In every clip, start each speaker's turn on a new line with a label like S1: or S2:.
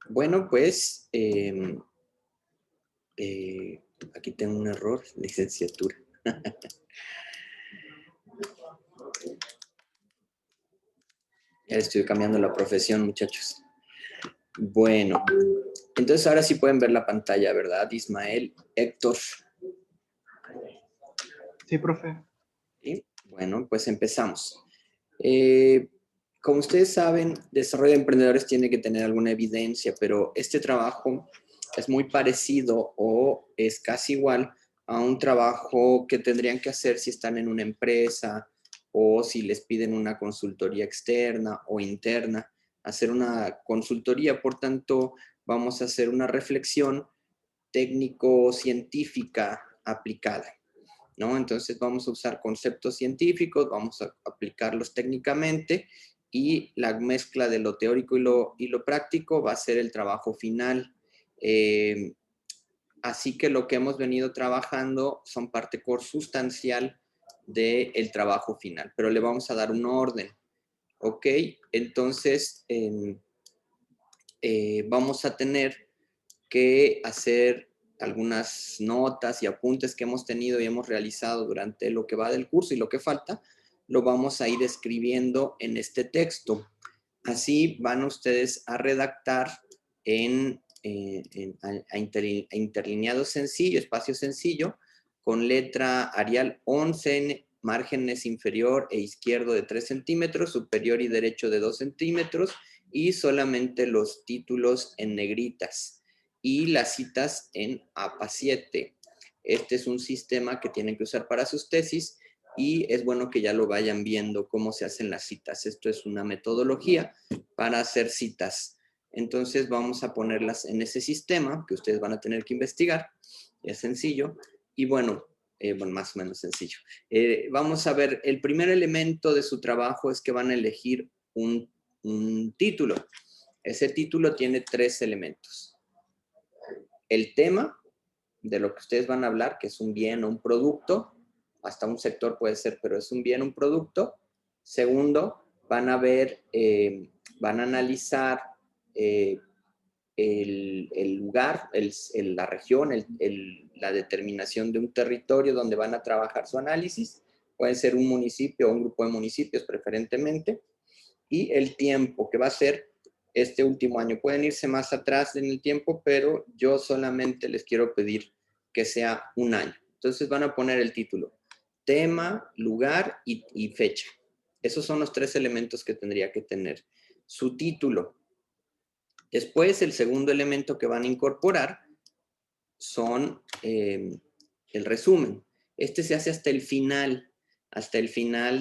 S1: Bueno, pues aquí tengo un error, licenciatura. Ya estoy cambiando la profesión, muchachos. Bueno, entonces ahora sí pueden ver la pantalla, ¿verdad? Ismael, Héctor.
S2: Sí, profe.
S1: ¿Sí? Bueno, pues empezamos. Como ustedes saben, desarrollo de emprendedores tiene que tener alguna evidencia, pero este trabajo es muy parecido o es casi igual a un trabajo que tendrían que hacer si están en una empresa o si les piden una consultoría externa o interna, hacer una consultoría. Por tanto, vamos a hacer una reflexión técnico-científica aplicada, ¿no? Entonces vamos a usar conceptos científicos, vamos a aplicarlos técnicamente y la mezcla de lo teórico y lo práctico va a ser el trabajo final. Así que lo que hemos venido trabajando son parte sustancial del trabajo final, pero le vamos a dar un orden, ¿ok? Entonces vamos a tener que hacer algunas notas y apuntes que hemos tenido y hemos realizado durante lo que va del curso y lo que falta, lo vamos a ir escribiendo en este texto. Así van ustedes a redactar a interlineado sencillo, espacio sencillo, con letra Arial 11, márgenes inferior e izquierdo de 3 centímetros, superior y derecho de 2 centímetros, y solamente los títulos en negritas y las citas en APA 7. Este es un sistema que tienen que usar para sus tesis y es bueno que ya lo vayan viendo cómo se hacen las citas. Esto es una metodología para hacer citas. Entonces vamos a ponerlas en ese sistema que ustedes van a tener que investigar. Es sencillo. Y bueno, más o menos sencillo. Vamos a ver, el primer elemento de su trabajo es que van a elegir un título. Ese título tiene 3 elementos. El tema de lo que ustedes van a hablar, que es un bien o un producto, hasta un sector puede ser, pero es un bien o un producto. Segundo, van a ver, van a analizar el lugar, la región, la determinación de un territorio donde van a trabajar su análisis. Puede ser un municipio o un grupo de municipios preferentemente. Y el tiempo, que va a ser este último año. Pueden irse más atrás en el tiempo, pero yo solamente les quiero pedir que sea un año. Entonces van a poner el título, tema, lugar y fecha. Esos son los 3 elementos que tendría que tener. Su título. Después, el segundo elemento que van a incorporar son el resumen. Este se hace hasta el final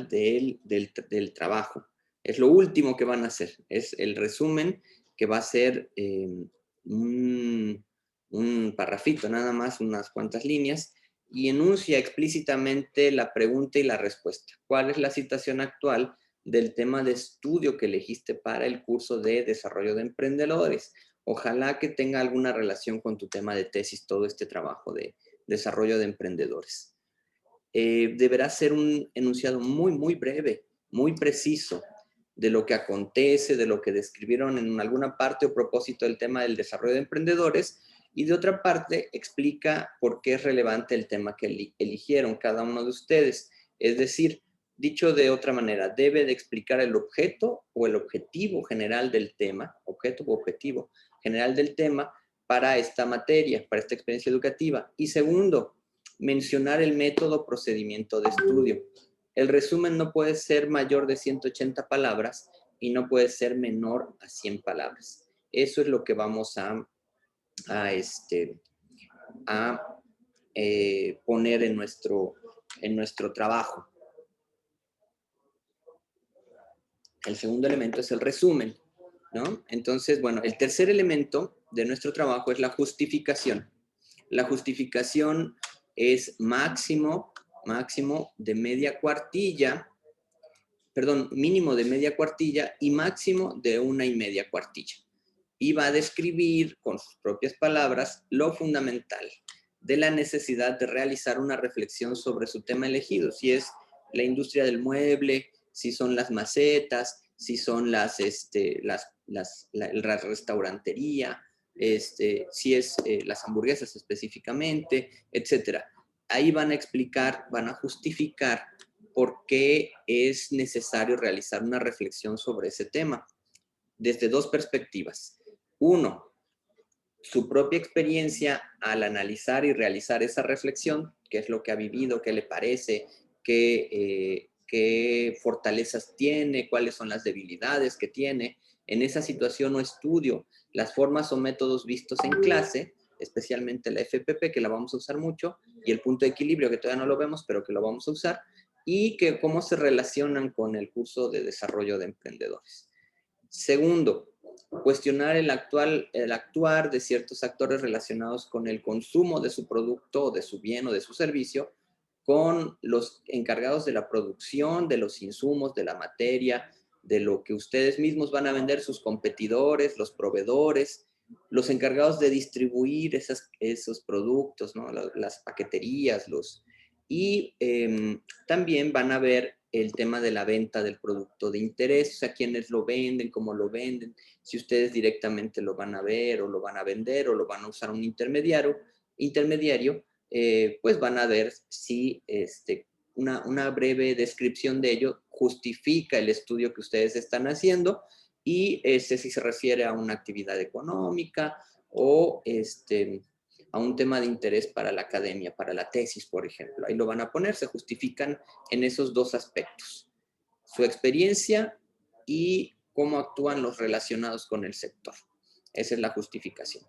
S1: del trabajo. Es lo último que van a hacer. Es el resumen que va a ser un parrafito, nada más, unas cuantas líneas, y enuncia explícitamente la pregunta y la respuesta. ¿Cuál es la situación actual del tema de estudio que elegiste para el curso de desarrollo de emprendedores? Ojalá que tenga alguna relación con tu tema de tesis, todo este trabajo de desarrollo de emprendedores. Deberá ser un enunciado muy, muy breve, muy preciso de lo que acontece, de lo que describieron en alguna parte o propósito del tema del desarrollo de emprendedores, y de otra parte explica por qué es relevante el tema que eligieron cada uno de ustedes. Es decir, dicho de otra manera, debe de explicar el objeto o el objetivo general del tema, objeto o objetivo general del tema para esta materia, para esta experiencia educativa. Y segundo, mencionar el método procedimiento de estudio. El resumen no puede ser mayor de 180 palabras y no puede ser menor a 100 palabras. Eso es lo que vamos a poner en nuestro trabajo. El segundo elemento es el resumen, ¿no? Entonces, bueno, el tercer elemento de nuestro trabajo es la justificación. La justificación es máximo de media cuartilla, perdón, mínimo de media cuartilla y máximo de 1,5 cuartilla. Y va a describir con sus propias palabras lo fundamental de la necesidad de realizar una reflexión sobre su tema elegido, si es la industria del mueble, si son las macetas, si son las la restaurantería, si es las hamburguesas específicamente, etcétera. Ahí van a explicar, van a justificar por qué es necesario realizar una reflexión sobre ese tema, desde dos perspectivas. Uno, su propia experiencia al analizar y realizar esa reflexión, qué es lo que ha vivido, qué le parece, qué fortalezas tiene, cuáles son las debilidades que tiene en esa situación o estudio, las formas o métodos vistos en clase, especialmente la FPP, que la vamos a usar mucho, y el punto de equilibrio, que todavía no lo vemos, pero que lo vamos a usar, y que cómo se relacionan con el curso de desarrollo de emprendedores. Segundo, cuestionar el actuar de ciertos actores relacionados con el consumo de su producto o de su bien o de su servicio, con los encargados de la producción, de los insumos, de la materia, de lo que ustedes mismos van a vender, sus competidores, los proveedores, los encargados de distribuir esos productos, ¿no? Las paqueterías, y también van a ver el tema de la venta del producto de interés, o sea, quiénes lo venden, cómo lo venden, si ustedes directamente lo van a ver o lo van a vender o lo van a usar un intermediario, pues van a ver si una breve descripción de ello justifica el estudio que ustedes están haciendo y si se refiere a una actividad económica o a un tema de interés para la academia, para la tesis, por ejemplo. Ahí lo van a poner, se justifican en esos dos aspectos. Su experiencia y cómo actúan los relacionados con el sector. Esa es la justificación.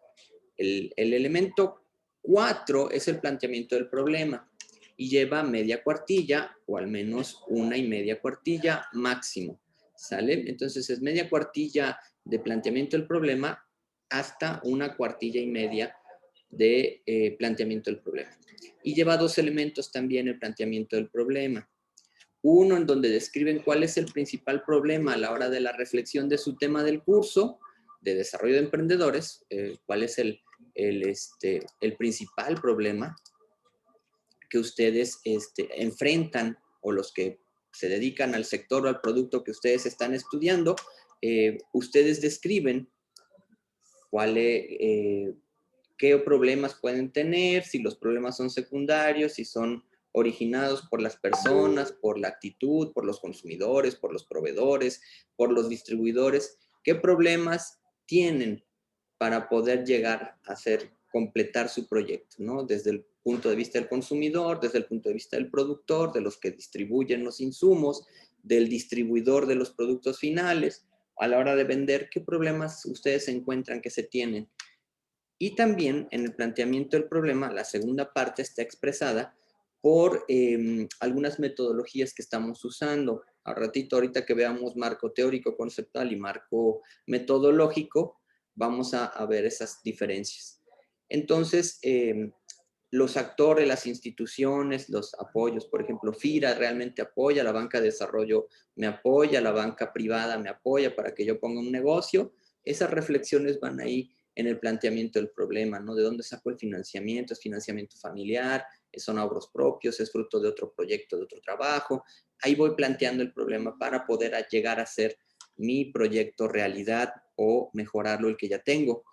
S1: El elemento 4 es el planteamiento del problema y lleva media cuartilla o al menos 1,5 cuartilla máximo. ¿Sale? Entonces es media cuartilla de planteamiento del problema hasta 1,5 cuartillas de planteamiento del problema. Y lleva 2 elementos también el planteamiento del problema. Uno en donde describen cuál es el principal problema a la hora de la reflexión de su tema del curso de desarrollo de emprendedores, cuál es el principal problema que ustedes enfrentan o los que se dedican al sector o al producto que ustedes están estudiando, ustedes describen qué problemas pueden tener, si los problemas son secundarios, si son originados por las personas, por la actitud, por los consumidores, por los proveedores, por los distribuidores, qué problemas tienen para poder llegar a completar su proyecto, ¿no? Desde el punto de vista del consumidor, desde el punto de vista del productor, de los que distribuyen los insumos, del distribuidor de los productos finales, a la hora de vender, qué problemas ustedes encuentran que se tienen. Y también en el planteamiento del problema, la segunda parte está expresada por algunas metodologías que estamos usando. Ahorita que veamos marco teórico conceptual y marco metodológico, vamos a ver esas diferencias. Entonces, los actores, las instituciones, los apoyos, por ejemplo, FIRA realmente apoya, la banca de desarrollo me apoya, la banca privada me apoya para que yo ponga un negocio. Esas reflexiones van ahí en el planteamiento del problema, ¿no? ¿De dónde saco el financiamiento? ¿Es financiamiento familiar? ¿Son ahorros propios? ¿Es fruto de otro proyecto, de otro trabajo? Ahí voy planteando el problema para poder llegar a hacer mi proyecto realidad o mejorarlo el que ya tengo.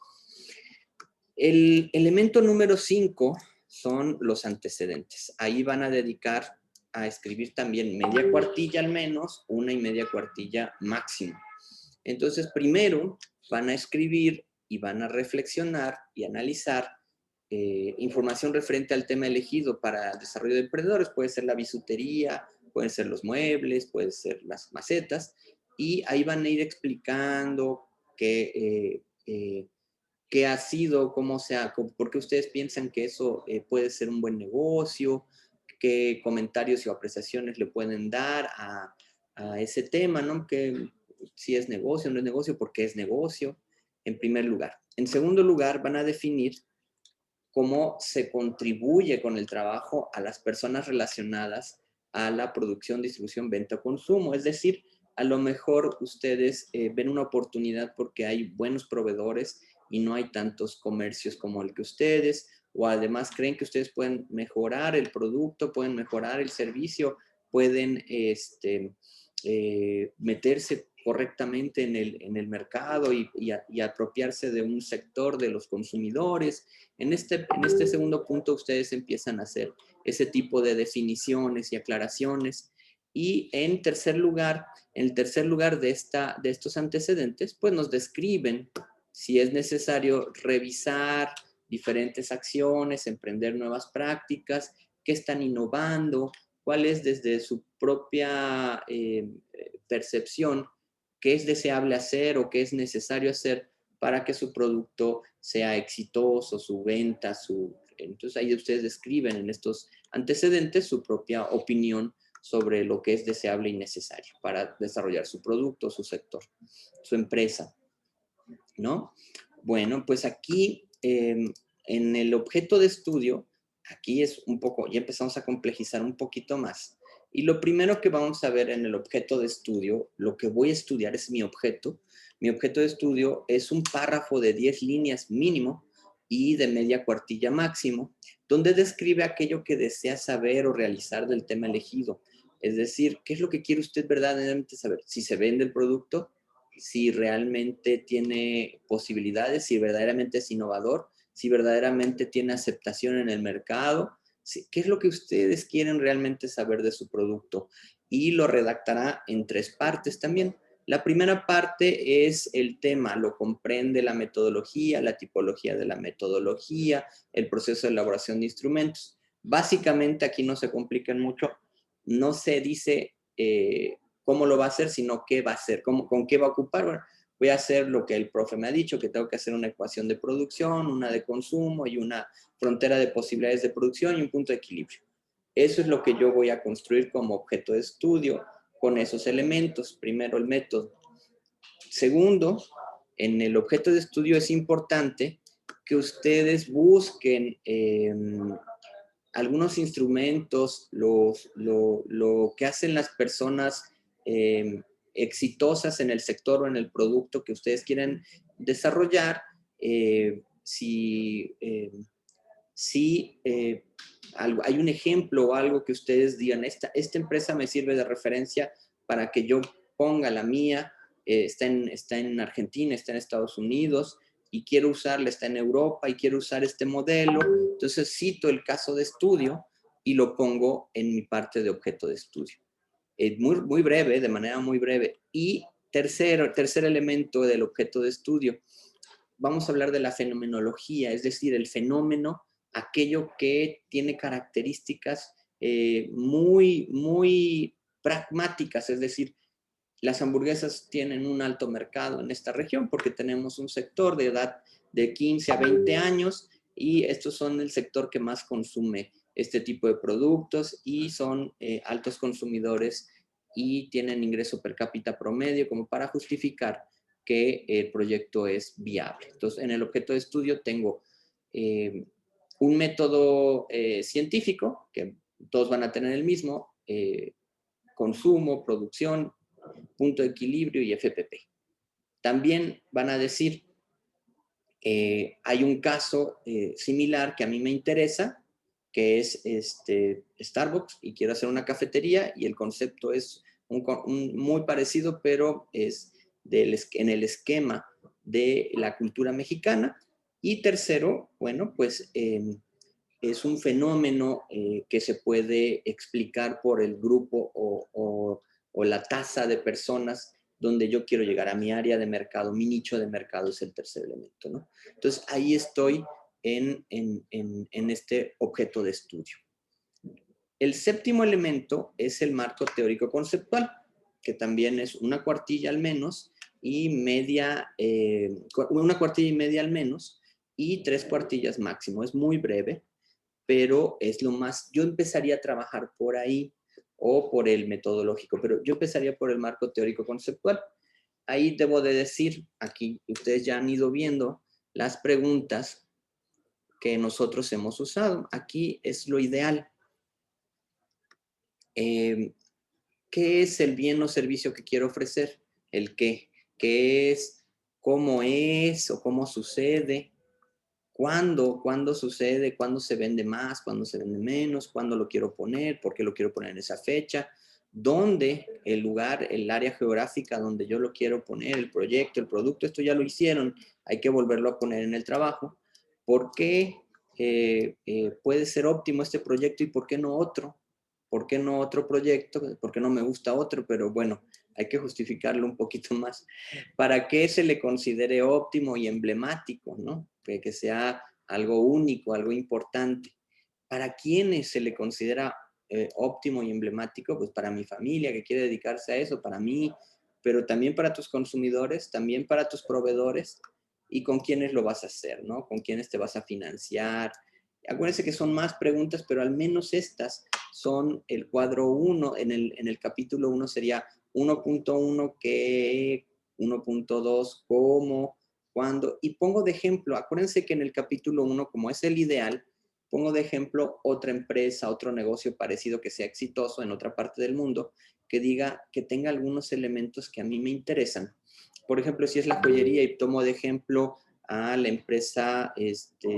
S1: El elemento número 5 son los antecedentes. Ahí van a dedicar a escribir también media cuartilla al menos, 1,5 cuartilla máximo. Entonces, primero van a escribir y van a reflexionar y analizar información referente al tema elegido para el desarrollo de emprendedores. Puede ser la bisutería, pueden ser los muebles, pueden ser las macetas, y ahí van a ir explicando qué ha sido, por qué ustedes piensan que eso puede ser un buen negocio, qué comentarios y apreciaciones le pueden dar a ese tema, ¿no? Que si es negocio o no es negocio, por qué es negocio, en primer lugar. En segundo lugar, van a definir cómo se contribuye con el trabajo a las personas relacionadas a la producción, distribución, venta o consumo. Es decir, a lo mejor ustedes ven una oportunidad porque hay buenos proveedores y no hay tantos comercios como el que ustedes, o además creen que ustedes pueden mejorar el producto, pueden mejorar el servicio, pueden meterse correctamente en el mercado y apropiarse de un sector de los consumidores. En este segundo punto ustedes empiezan a hacer ese tipo de definiciones y aclaraciones. Y en el tercer lugar de estos antecedentes, pues nos describen si es necesario revisar diferentes acciones, emprender nuevas prácticas, qué están innovando, cuál es desde su propia percepción, qué es deseable hacer o qué es necesario hacer para que su producto sea exitoso, su venta, Entonces ahí ustedes describen en estos antecedentes su propia opinión sobre lo que es deseable y necesario para desarrollar su producto, su sector, su empresa, ¿no? Bueno, pues aquí en el objeto de estudio, aquí es un poco, ya empezamos a complejizar un poquito más. Y lo primero que vamos a ver en el objeto de estudio, lo que voy a estudiar es mi objeto. Mi objeto de estudio es un párrafo de 10 líneas mínimo y de media cuartilla máximo, donde describe aquello que desea saber o realizar del tema elegido. Es decir, ¿qué es lo que quiere usted verdaderamente saber? Si se vende el producto, si realmente tiene posibilidades, si verdaderamente es innovador, si verdaderamente tiene aceptación en el mercado, qué es lo que ustedes quieren realmente saber de su producto. Y lo redactará en 3 partes también. La primera parte es el tema, lo comprende la metodología, la tipología de la metodología, el proceso de elaboración de instrumentos. Básicamente aquí no se complican mucho, no se dice cómo lo va a hacer, sino qué va a hacer, con qué va a ocupar. Bueno, voy a hacer lo que el profe me ha dicho, que tengo que hacer una ecuación de producción, una de consumo y una frontera de posibilidades de producción y un punto de equilibrio. Eso es lo que yo voy a construir como objeto de estudio con esos elementos. Primero, el método. Segundo, en el objeto de estudio es importante que ustedes busquen algunos instrumentos, lo que hacen las personas exitosas en el sector o en el producto que ustedes quieren desarrollar, si hay un ejemplo o algo que ustedes digan, esta empresa me sirve de referencia para que yo ponga la mía, está en Argentina, está en Estados Unidos, y quiero usarla, está en Europa y quiero usar este modelo. Entonces cito el caso de estudio y lo pongo en mi parte de objeto de estudio. Muy breve, de manera muy breve. Y tercer elemento del objeto de estudio, vamos a hablar de la fenomenología, es decir, el fenómeno, aquello que tiene características muy pragmáticas, es decir, las hamburguesas tienen un alto mercado en esta región porque tenemos un sector de edad de 15 a 20 años y estos son el sector que más consume este tipo de productos y son altos consumidores y tienen ingreso per cápita promedio como para justificar que el proyecto es viable. Entonces, en el objeto de estudio tengo un método científico, que todos van a tener el mismo, consumo, producción, punto de equilibrio y FPP. También van a decir, hay un caso similar que a mí me interesa, que es Starbucks, y quiero hacer una cafetería, y el concepto es muy parecido, pero es en el esquema de la cultura mexicana. Y tercero, bueno, pues es un fenómeno que se puede explicar por el grupo o la tasa de personas donde yo quiero llegar a mi área de mercado, mi nicho de mercado es el tercer elemento, ¿no? Entonces ahí estoy en este objeto de estudio. El séptimo elemento es el marco teórico conceptual, que también es una cuartilla al menos y una cuartilla y media al menos y 3 cuartillas máximo. Es muy breve, pero es lo más, yo empezaría a trabajar por ahí o por el metodológico, pero yo empezaría por el marco teórico conceptual. Ahí debo de decir, aquí ustedes ya han ido viendo las preguntas que nosotros hemos usado. Aquí es lo ideal. ¿Qué es el bien o servicio que quiero ofrecer? ¿El qué? ¿Qué es? ¿Cómo es o cómo sucede? ¿Cuándo sucede? ¿Cuándo se vende más? ¿Cuándo se vende menos? ¿Cuándo lo quiero poner? ¿Por qué lo quiero poner en esa fecha? dónde, el lugar, el área geográfica donde yo lo quiero poner, el proyecto, el producto, esto ya lo hicieron, hay que volverlo a poner en el trabajo. ¿Por qué puede ser óptimo este proyecto y por qué no otro? ¿Por qué no otro proyecto? ¿Por qué no me gusta otro? Pero bueno, hay que justificarlo un poquito más. ¿Para qué se le considere óptimo y emblemático, ¿no? Que sea algo único, algo importante. ¿Para quiénes se le considera óptimo y emblemático? Pues para mi familia que quiere dedicarse a eso, para mí, pero también para tus consumidores, también para tus proveedores y con quiénes lo vas a hacer, ¿no? Con quiénes te vas a financiar. Acuérdense que son más preguntas, pero al menos estas son el cuadro 1, en el capítulo 1 sería 1.1, qué, 1.2, cómo, cuándo, y pongo de ejemplo, acuérdense que en el capítulo 1, como es el ideal, pongo de ejemplo otra empresa, otro negocio parecido que sea exitoso en otra parte del mundo, que diga, que tenga algunos elementos que a mí me interesan. Por ejemplo, si es la joyería y tomo de ejemplo a la empresa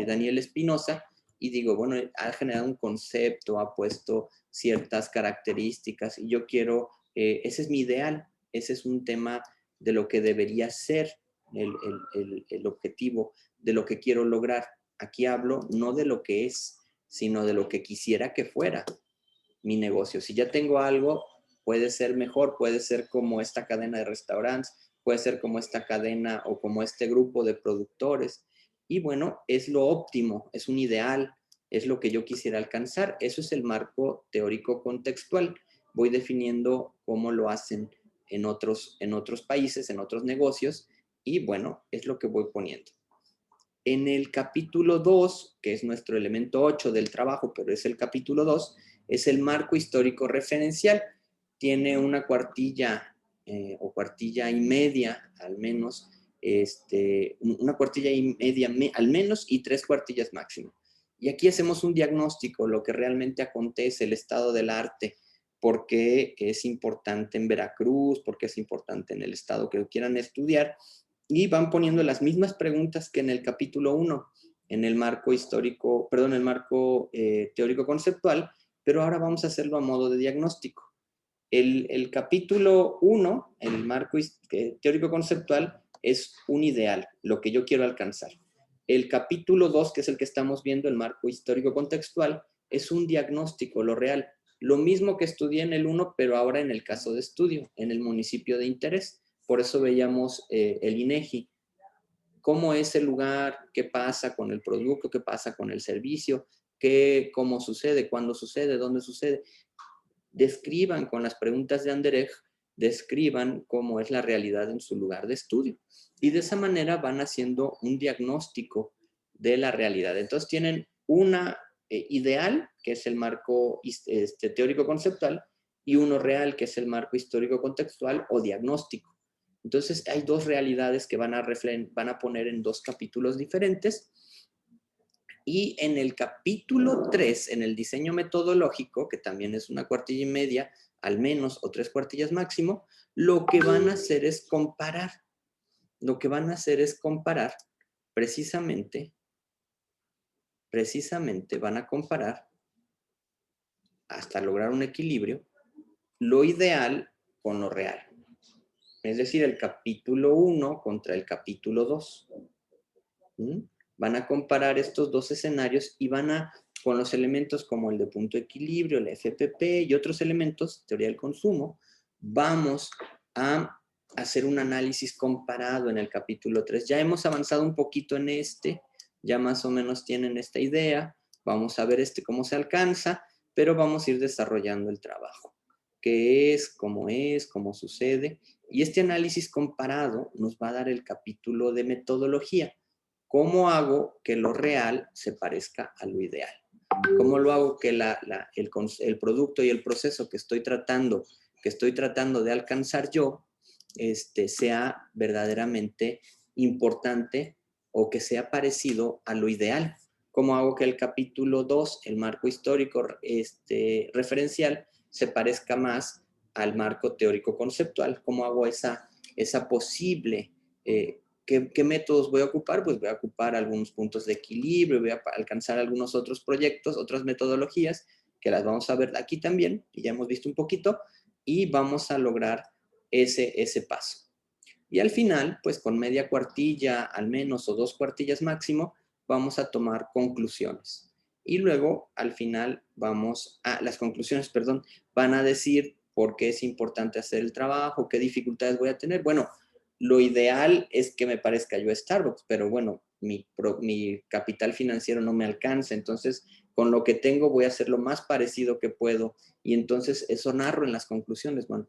S1: Daniel Espinosa y digo, bueno, ha generado un concepto, ha puesto ciertas características y yo quiero, ese es mi ideal, ese es un tema de lo que debería ser el objetivo, de lo que quiero lograr. Aquí hablo no de lo que es, sino de lo que quisiera que fuera mi negocio. Si ya tengo algo, puede ser mejor, puede ser como esta cadena de restaurantes, puede ser como esta cadena o como este grupo de productores. Y bueno, es lo óptimo, es un ideal, es lo que yo quisiera alcanzar. Eso es el marco teórico contextual. Voy definiendo cómo lo hacen en otros países, en otros negocios, y bueno, es lo que voy poniendo. En el capítulo 2, que es nuestro elemento 8 del trabajo, pero es el capítulo 2, es el marco histórico referencial. Tiene una cuartilla o cuartilla y media, al menos, una cuartilla y media al menos y 3 cuartillas máximo. Y aquí hacemos un diagnóstico, lo que realmente acontece, el estado del arte, por qué es importante en Veracruz, por qué es importante en el estado que lo quieran estudiar, y van poniendo las mismas preguntas que en el capítulo 1, en el marco histórico, perdón, el marco teórico conceptual, pero ahora vamos a hacerlo a modo de diagnóstico. El capítulo 1, el marco teórico conceptual, es un ideal, lo que yo quiero alcanzar. El capítulo 2, que es el que estamos viendo, el marco histórico contextual, es un diagnóstico, lo real. Lo mismo que estudié en el 1, pero ahora en el caso de estudio, en el municipio de interés. Por eso veíamos el INEGI. ¿Cómo es el lugar? ¿Qué pasa con el producto? ¿Qué pasa con el servicio? ¿Cómo sucede? ¿Cuándo sucede? ¿Dónde sucede? Describan con las preguntas de Anderegg, describan cómo es la realidad en su lugar de estudio. Y de esa manera van haciendo un diagnóstico de la realidad. Entonces tienen una ideal, que es el marco teórico conceptual, y uno real, que es el marco histórico contextual o diagnóstico. Entonces hay dos realidades que van a poner en dos capítulos diferentes. Y en el capítulo 3, en el diseño metodológico, que también es una cuartilla y media, al menos, o 3 cuartillas máximo, lo que van a hacer es comparar. Lo que van a hacer es comparar, precisamente van a comparar, hasta lograr un equilibrio, lo ideal con lo real. Es decir, el capítulo 1 contra el capítulo 2. Van a comparar estos dos escenarios y van a, con los elementos como el de punto de equilibrio, el FPP y otros elementos, teoría del consumo, vamos a hacer un análisis comparado en el capítulo 3. Ya hemos avanzado un poquito en ya más o menos tienen esta idea, vamos a ver cómo se alcanza, pero vamos a ir desarrollando el trabajo. ¿Qué es? ¿Cómo sucede? Y este análisis comparado nos va a dar el capítulo de metodología. ¿Cómo hago que lo real se parezca a lo ideal? ¿Cómo lo hago que el producto y el proceso que estoy tratando de alcanzar yo, sea verdaderamente importante o que sea parecido a lo ideal? ¿Cómo hago que el capítulo 2, el marco histórico referencial, se parezca más al marco teórico conceptual? ¿Cómo hago esa posible ¿Qué métodos voy a ocupar? Pues voy a ocupar algunos puntos de equilibrio, voy a alcanzar algunos otros proyectos, otras metodologías, que las vamos a ver aquí también, y ya hemos visto un poquito, y vamos a lograr ese paso. Y al final, pues con media cuartilla al menos o 2 cuartillas máximo, vamos a tomar conclusiones. Y luego, al final, las conclusiones, perdón, van a decir por qué es importante hacer el trabajo, qué dificultades voy a tener. Bueno, lo ideal es que me parezca yo a Starbucks, pero bueno, mi capital financiero no me alcanza, entonces con lo que tengo voy a hacer lo más parecido que puedo. Y entonces eso narro en las conclusiones. Bueno,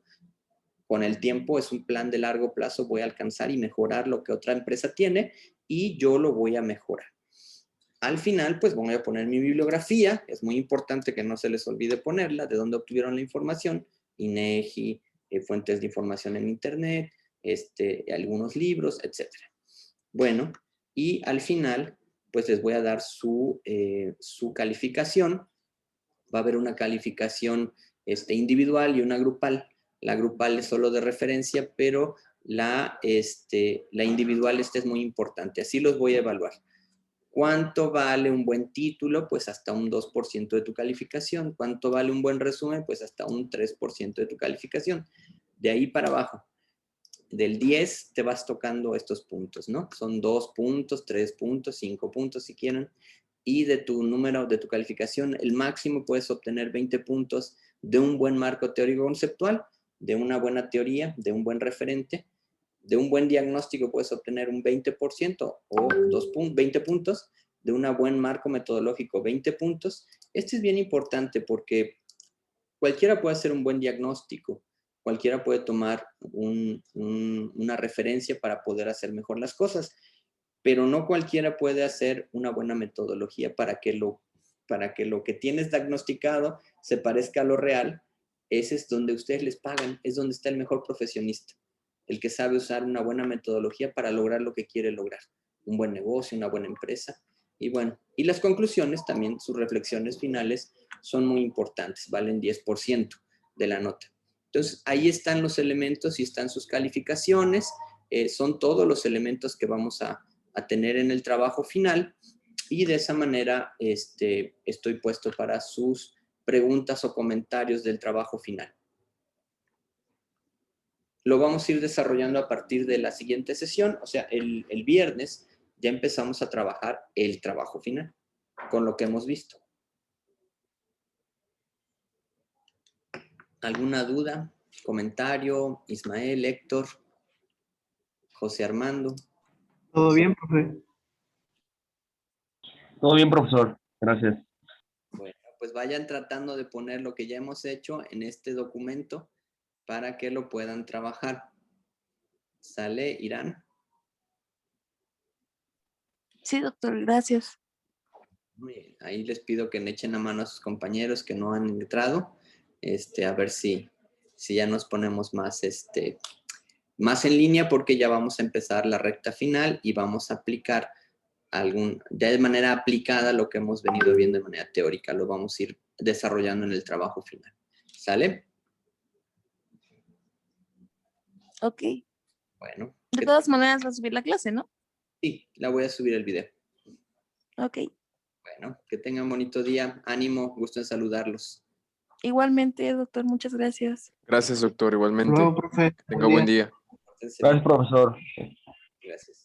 S1: con el tiempo es un plan de largo plazo, voy a alcanzar y mejorar lo que otra empresa tiene y yo lo voy a mejorar. Al final, pues voy a poner mi bibliografía, es muy importante que no se les olvide ponerla, de dónde obtuvieron la información, INEGI, fuentes de información en internet, algunos libros, etc. Bueno, y al final, pues les voy a dar su calificación. Va a haber una calificación individual y una grupal. La grupal es solo de referencia, pero la individual es muy importante. Así los voy a evaluar. ¿Cuánto vale un buen título? Pues hasta un 2% de tu calificación. ¿Cuánto vale un buen resumen? Pues hasta un 3% de tu calificación. De ahí para abajo. Del 10 te vas tocando estos puntos, ¿no? Son 2 puntos, 3 puntos, 5 puntos si quieren. Y de tu número, de tu calificación, el máximo puedes obtener 20 puntos de un buen marco teórico conceptual, de una buena teoría, de un buen referente, de un buen diagnóstico puedes obtener un 20% o 20 puntos, de un buen marco metodológico 20 puntos. Este es bien importante porque cualquiera puede hacer un buen diagnóstico, cualquiera puede tomar una referencia para poder hacer mejor las cosas, pero no cualquiera puede hacer una buena metodología para que lo que tienes diagnosticado se parezca a lo real. Ese es donde ustedes les pagan, es donde está el mejor profesionista, el que sabe usar una buena metodología para lograr lo que quiere lograr, un buen negocio, una buena empresa. Y bueno, y las conclusiones también, sus reflexiones finales son muy importantes, valen 10% de la nota. Entonces, ahí están los elementos y están sus calificaciones, son todos los elementos que vamos a tener en el trabajo final y de esa manera estoy puesto para sus preguntas o comentarios del trabajo final. Lo vamos a ir desarrollando a partir de la siguiente sesión, o sea, el viernes ya empezamos a trabajar el trabajo final, con lo que hemos visto. ¿Alguna duda? ¿Comentario? Ismael, Héctor, José Armando.
S2: ¿Todo bien, profe?
S3: Todo bien, profesor. Gracias.
S1: Bueno, pues vayan tratando de poner lo que ya hemos hecho en este documento para que lo puedan trabajar. ¿Sale, Irán?
S4: Sí, doctor, gracias.
S1: Muy bien. Ahí les pido que le echen la mano a sus compañeros que no han entrado, a ver si ya nos ponemos más, más en línea, porque ya vamos a empezar la recta final y vamos a aplicar ya de manera aplicada lo que hemos venido viendo de manera teórica, lo vamos a ir desarrollando en el trabajo final. ¿Sale?
S4: Ok.
S1: Bueno.
S4: De todas maneras va a subir la clase, ¿no?
S1: Sí, la voy a subir el video.
S4: Ok.
S1: Bueno, que tengan bonito día. Ánimo, gusto en saludarlos.
S4: Igualmente, doctor, muchas gracias.
S5: Gracias, doctor, igualmente.
S2: Luego, profe.
S5: Que tenga buen día.
S3: Gracias, profesor.
S1: Gracias.